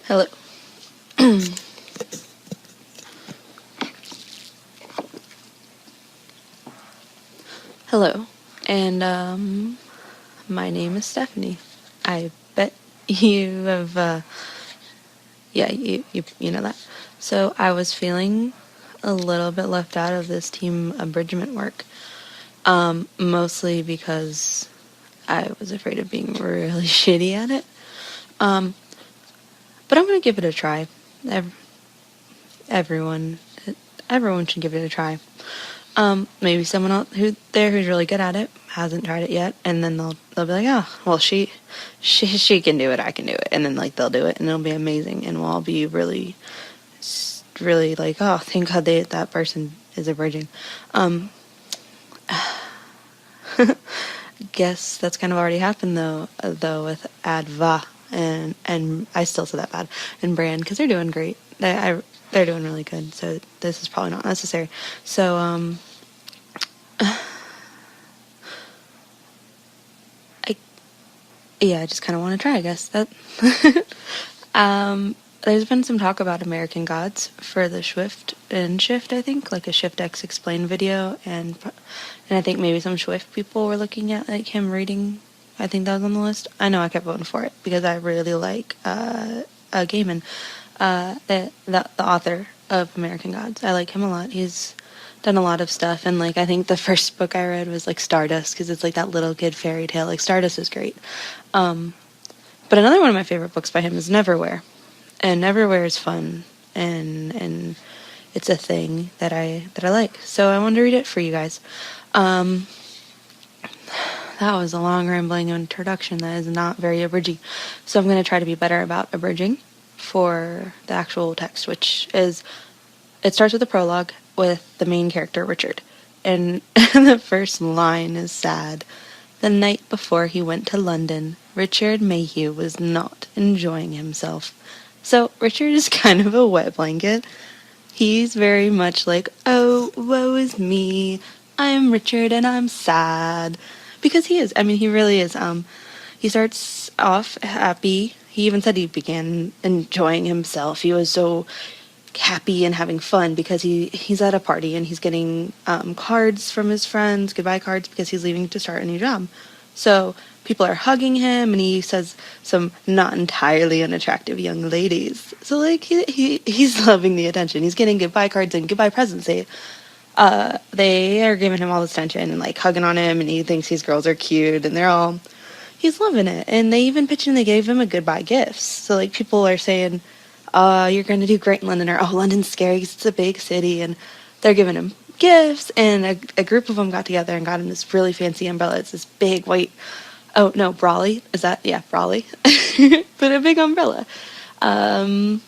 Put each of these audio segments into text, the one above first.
Hello. Hello. And, my name is Stephanie. I bet you have, you know that. So I was feeling a little bit left out of this team abridgment work. Mostly because I was afraid of being really shitty at it. But I'm gonna give it a try. Everyone, everyone should give it a try. Maybe someone else who's really good at it hasn't tried it yet, and then they'll be like, oh, well, she can do it, I can do it, and then like they'll do it, and it'll be amazing, and we'll all be really, really like, oh, thank God that person is abridging. Guess that's kind of already happened though with Adva and I still say that bad, and Brand, because they're doing great. They're doing really good, so this is probably not necessary. So I just kind of want to try, I guess. There's been some talk about American Gods for the Shift, I think, like a Shift X Explain video, and I think maybe some Swift people were looking at like him reading. I think that was on the list. I know I kept voting for it because I really like Gaiman, the author of American Gods. I like him a lot. He's done a lot of stuff, and like I think the first book I read was like Stardust, because it's like that little kid fairy tale. Like Stardust is great. But another one of my favorite books by him is Neverwhere, and Neverwhere is fun, and it's a thing that I like. So I wanted to read it for you guys. That was a long rambling introduction that is not very abridging. So I'm going to try to be better about abridging for the actual text, which is, it starts with a prologue with the main character, Richard. And the first line is sad. The night before he went to London, Richard Mayhew was not enjoying himself. So Richard is kind of a wet blanket. He's very much like, oh, woe is me. I'm Richard and I'm sad. Because he is. I mean, he really is. He starts off happy. He even said he began enjoying himself. He was so happy and having fun because he's at a party and he's getting cards from his friends, goodbye cards, because he's leaving to start a new job. So people are hugging him, and he says some not entirely unattractive young ladies. So like he's loving the attention. He's getting goodbye cards and goodbye presents. They are giving him all this attention and like hugging on him, and he thinks these girls are cute, and he's loving it. And they even pitched in, they gave him a goodbye gifts. So like people are saying, you're going to do great in London, or, oh, London's scary because it's a big city, and they're giving him gifts, and a group of them got together and got him this really fancy umbrella. It's this big white, oh, no, Brawley, is that, yeah, Brawley, but a big umbrella, and,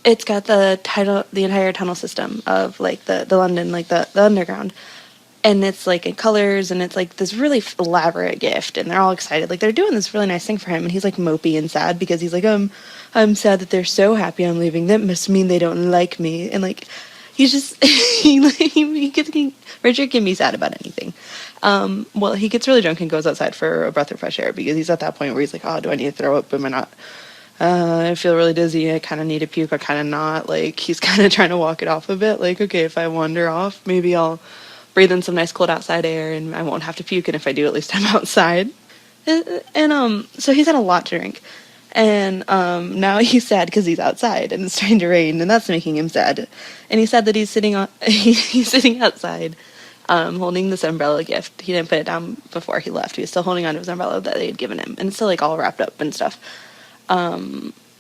it's got the entire tunnel system of, like, the London, like, the underground, and it's like in colors, and it's like this really elaborate gift, and they're all excited, like they're doing this really nice thing for him, and he's like mopey and sad because he's like, I'm sad that they're so happy I'm leaving. That must mean they don't like me. And like he's just Richard can be sad about anything. Well, he gets really drunk and goes outside for a breath of fresh air because he's at that point where he's like, oh, do I need to throw up? Am I not? I feel really dizzy. I kind of need to puke. I kind of not. Like he's kind of trying to walk it off a bit. Like, okay, if I wander off, maybe I'll breathe in some nice cold outside air and I won't have to puke, and if I do, at least I'm outside. And so he's had a lot to drink, and now he's sad because he's outside and it's starting to rain, and that's making him sad. And he's sad that he's sitting outside, holding this umbrella gift. He didn't put it down before he left. He was still holding on to his umbrella that they had given him, and it's still like all wrapped up and stuff.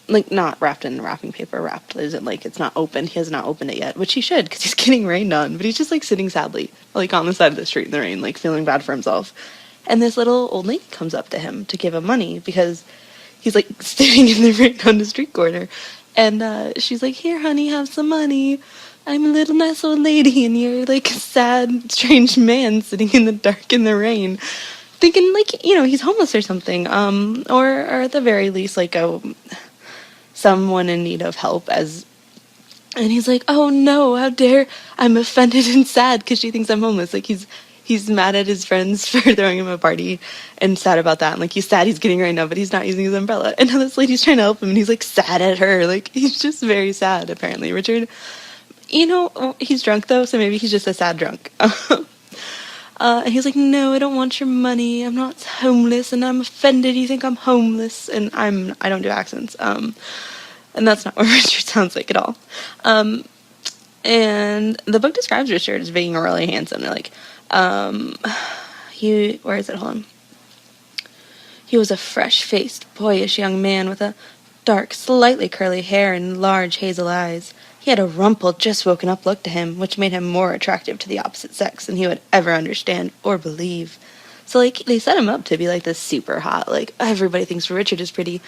Like not wrapped in wrapping paper, wrapped isn't like it's not open. He has not opened it yet, which he should because he's getting rained on, but he's just like sitting sadly, like on the side of the street in the rain, like feeling bad for himself. And this little old lady comes up to him to give him money because he's like sitting in the rain on the street corner. And she's like, here, honey, have some money. I'm a little nice old lady, and you're like a sad, strange man sitting in the dark in the rain, thinking like, you know, he's homeless or something, or at the very least like someone in need of help. And he's like, oh no, how dare, I'm offended and sad because she thinks I'm homeless. Like he's he's mad at his friends for throwing him a party and sad about that. And like he's sad he's getting rained on, but he's not using his umbrella. And now this lady's trying to help him, and he's like sad at her. Like he's just very sad. Apparently, Richard. You know, he's drunk though, so maybe he's just a sad drunk. And he's like, no, I don't want your money. I'm not homeless, and I'm offended you think I'm homeless. And I don't do accents. And that's not what Richard sounds like at all. And the book describes Richard as being really handsome. They're like, where is it? Hold on. He was a fresh-faced, boyish young man with a dark, slightly curly hair and large hazel eyes. He had a rumpled, just-woken-up look to him, which made him more attractive to the opposite sex than he would ever understand or believe. So, like, they set him up to be, like, this super hot, like, everybody thinks Richard is pretty.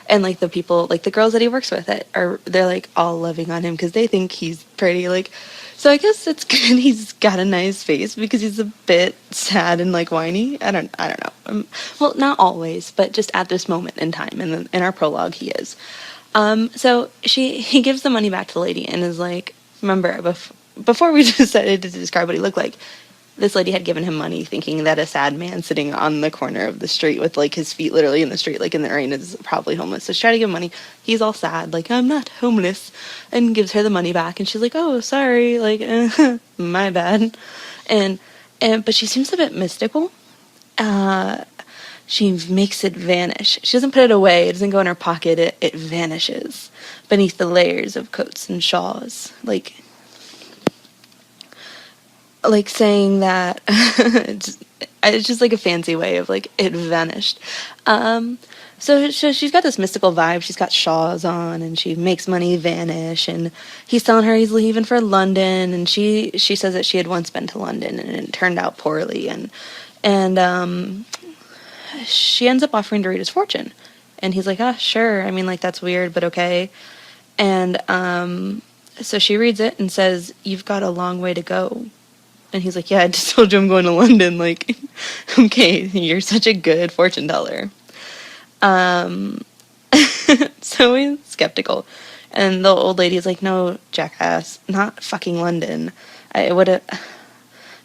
And, like, the people, like, the girls that he works with, they're, like, all loving on him because they think he's pretty, like. So I guess it's good he's got a nice face because he's a bit sad and, like, whiny. I don't know. Well, not always, but just at this moment in time. In our prologue, he is. So he gives the money back to the lady and is like, remember, before we decided to describe what he looked like, this lady had given him money thinking that a sad man sitting on the corner of the street with, like, his feet literally in the street, like, in the rain is probably homeless. So she tried to give him money. He's all sad, like, I'm not homeless, and gives her the money back. And she's like, oh, sorry, like, my bad. But she seems a bit mystical. She makes it vanish. She doesn't put it away. It doesn't go in her pocket. It vanishes beneath the layers of coats and shawls. Like saying that it's just like a fancy way of like it vanished. So she's got this mystical vibe. She's got shawls on, and she makes money vanish. And he's telling her he's leaving for London, and she says that she had once been to London, and it turned out poorly. And she ends up offering to read his fortune, and he's like, sure. I mean, like, that's weird, but okay. And so she reads it and says, you've got a long way to go. And he's like, yeah, I just told you I'm going to London. Like, okay, you're such a good fortune teller. So he's skeptical. And the old lady's like, no, jackass, not fucking London. Not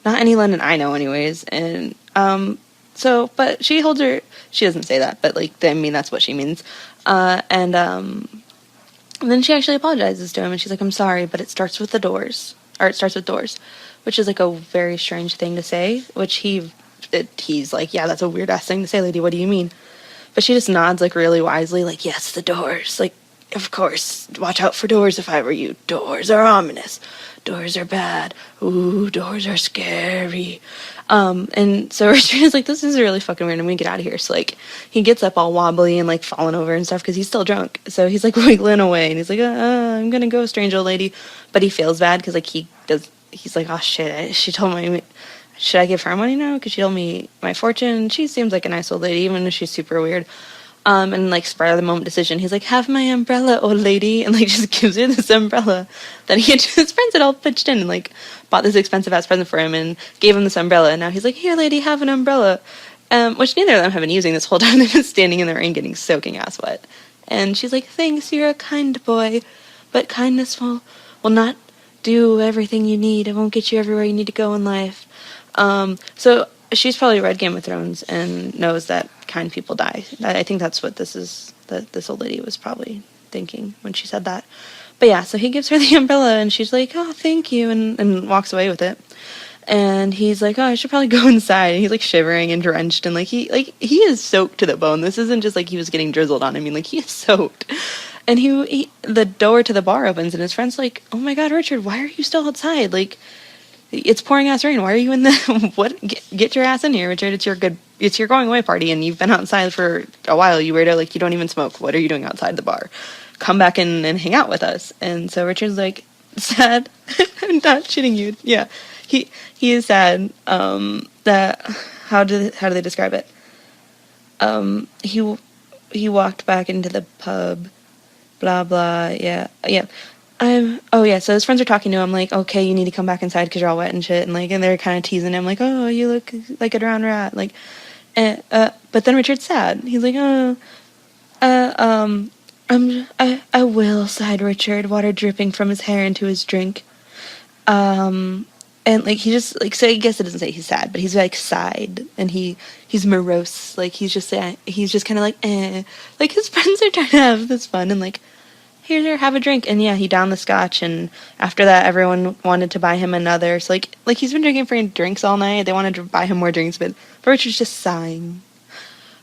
any London I know anyways. And, but she holds her, she doesn't say that, but like, I mean, that's what she means. And then she actually apologizes to him, and she's like, I'm sorry, but it starts with doors, which is like a very strange thing to say, which he's like, yeah, that's a weird ass thing to say, lady, what do you mean? But she just nods like really wisely, like, yes, the doors, like, of course, watch out for doors if I were you. Doors are ominous. Doors are bad. Ooh, doors are scary. And so Richard is like, this is really fucking weird. I'm gonna get out of here. So, like, he gets up all wobbly and, like, falling over and stuff because he's still drunk. So he's, like, wiggling away. And he's like, I'm gonna go, strange old lady. But he feels bad because, like, he's like, oh, shit. She told me, should I give her money now? Because she told me my fortune. She seems like a nice old lady, even if she's super weird. And like spur of the moment decision, he's like, have my umbrella, old lady, and like just gives her this umbrella that his friends had all pitched in and like bought this expensive ass present for him and gave him this umbrella. And now he's like, here, lady, have an umbrella, which neither of them have been using this whole time. They've been standing in the rain getting soaking ass wet. And she's like, thanks, you're a kind boy, but kindness will not do everything you need. It won't get you everywhere you need to go in life. So she's probably read Game of Thrones and knows that kind people die. I think that's what this old lady was probably thinking when she said that. But yeah, so he gives her the umbrella and she's like, oh, thank you, and walks away with it. And he's like, oh, I should probably go inside. And he's like shivering and drenched and like he is soaked to the bone. This isn't just like he was getting drizzled on. I mean, like, he is soaked. And the door to the bar opens and his friend's like, oh my God, Richard, why are you still outside? Like, it's pouring ass rain. Why are you in the what? Get your ass in here, Richard. It's your going away party, and you've been outside for a while. You weirdo. Like, you don't even smoke. What are you doing outside the bar? Come back in and hang out with us. And so Richard's like, sad. I'm not shitting you. Yeah, he is sad. That how do they describe it? He walked back into the pub. Blah blah. Yeah. So his friends are talking to him, like, okay, you need to come back inside because you're all wet and shit, and they're kind of teasing him, like, oh, you look like a drowned rat, like, but then Richard's sad. He's like, I will, sighed Richard, water dripping from his hair into his drink. And like he just like, so I guess it doesn't say he's sad, but he's like sighed, and he's morose, like he's just kind of like like his friends are trying to have this fun and like, here, have a drink. And yeah, he downed the scotch, and after that everyone wanted to buy him another. So like he's been drinking free drinks all night. They wanted to buy him more drinks, but Richard's just sighing.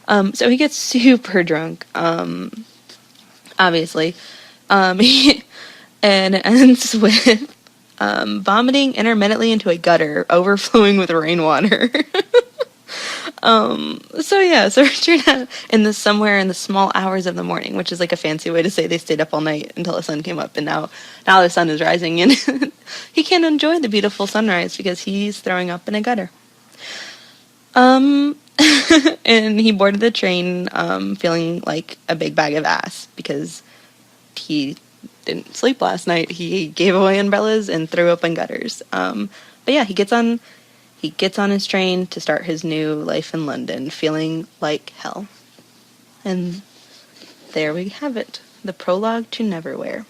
So he gets super drunk, obviously. And it ends with vomiting intermittently into a gutter, overflowing with rainwater. So Richard somewhere in the small hours of the morning, which is like a fancy way to say they stayed up all night until the sun came up, and now the sun is rising, and he can't enjoy the beautiful sunrise because he's throwing up in a gutter. And he boarded the train, feeling like a big bag of ass because he didn't sleep last night. He gave away umbrellas and threw up in gutters. But yeah, he gets on his train to start his new life in London, feeling like hell. And there we have it, the prologue to Neverwhere.